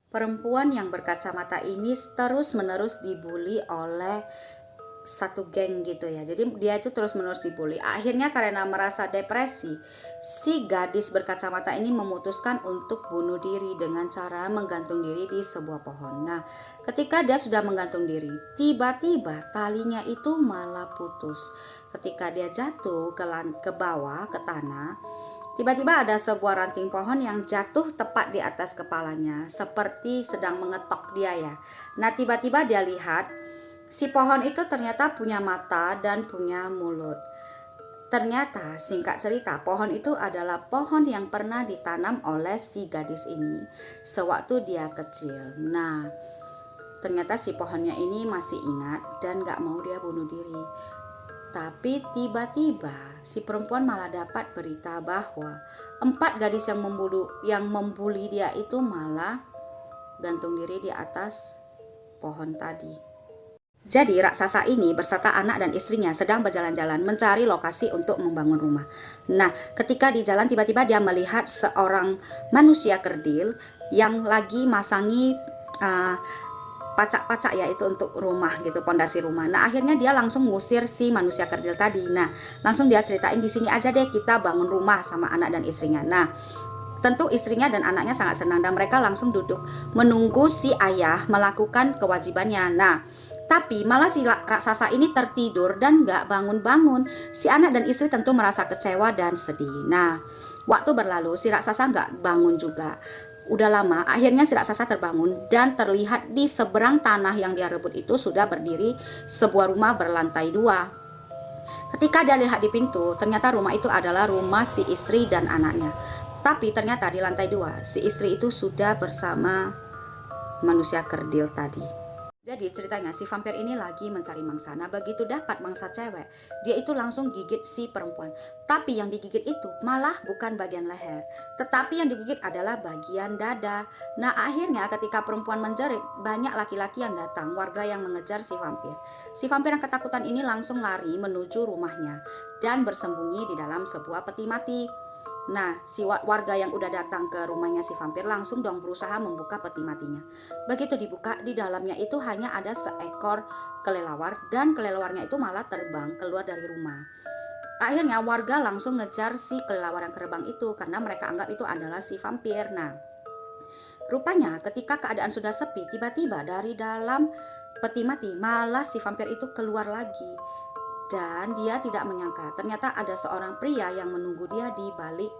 Perempuan yang berkacamata ini terus-menerus dibully oleh satu geng gitu ya. Jadi dia itu terus-menerus dibully. Akhirnya karena merasa depresi, si gadis berkacamata ini memutuskan untuk bunuh diri dengan cara menggantung diri di sebuah pohon. Nah, ketika dia sudah menggantung diri, tiba-tiba talinya itu malah putus. Ketika dia jatuh ke bawah, ke tanah, tiba-tiba ada sebuah ranting pohon yang jatuh tepat di atas kepalanya, seperti sedang mengetok dia ya. Nah, tiba-tiba dia lihat si pohon itu ternyata punya mata dan punya mulut. Ternyata singkat cerita, pohon itu adalah pohon yang pernah ditanam oleh si gadis ini sewaktu dia kecil. Nah, ternyata si pohonnya ini masih ingat dan gak mau dia bunuh diri. Tapi tiba-tiba si perempuan malah dapat berita bahwa 4 gadis yang membuli dia itu malah gantung diri di atas pohon tadi. Jadi raksasa ini berserta anak dan istrinya sedang berjalan-jalan mencari lokasi untuk membangun rumah. Nah, ketika di jalan tiba-tiba dia melihat seorang manusia kerdil yang lagi masangi pacak-pacak ya, itu untuk rumah gitu, pondasi rumah. Nah, akhirnya dia langsung ngusir si manusia kerdil tadi. Nah, langsung dia ceritain, di sini aja deh kita bangun rumah sama anak dan istrinya. Nah, tentu istrinya dan anaknya sangat senang dan mereka langsung duduk menunggu si ayah melakukan kewajibannya. Nah, tapi malah si raksasa ini tertidur dan gak bangun-bangun. Si anak dan istri tentu merasa kecewa dan sedih. Nah, waktu berlalu si raksasa gak bangun juga. Udah lama, akhirnya si raksasa terbangun dan terlihat di seberang tanah yang dia rebut itu sudah berdiri sebuah rumah berlantai 2. Ketika dia lihat di pintu, ternyata rumah itu adalah rumah si istri dan anaknya. Tapi ternyata di lantai 2, si istri itu sudah bersama manusia kerdil tadi. Jadi ceritanya si vampir ini lagi mencari mangsa. Nah, begitu dapat mangsa cewek, dia itu langsung gigit si perempuan. Tapi yang digigit itu malah bukan bagian leher, tetapi yang digigit adalah bagian dada. Nah, akhirnya ketika perempuan menjerit, banyak laki-laki yang datang, warga yang mengejar si vampir. Si vampir yang ketakutan ini langsung lari menuju rumahnya dan bersembunyi di dalam sebuah peti mati. Nah, si warga yang udah datang ke rumahnya si vampir langsung dong berusaha membuka peti matinya. Begitu dibuka, di dalamnya itu hanya ada seekor kelelawar dan kelelawarnya itu malah terbang keluar dari rumah. Akhirnya warga langsung ngejar si kelelawar yang terbang itu karena mereka anggap itu adalah si vampir. Nah, rupanya ketika keadaan sudah sepi, tiba-tiba dari dalam peti mati malah si vampir itu keluar lagi. Dan dia tidak menyangka ternyata ada seorang pria yang menunggu dia di balik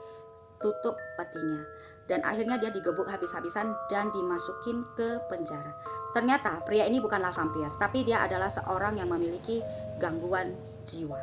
tutup petinya. Dan akhirnya dia digebuk habis-habisan dan dimasukin ke penjara. Ternyata pria ini bukanlah vampir, tapi dia adalah seorang yang memiliki gangguan jiwa.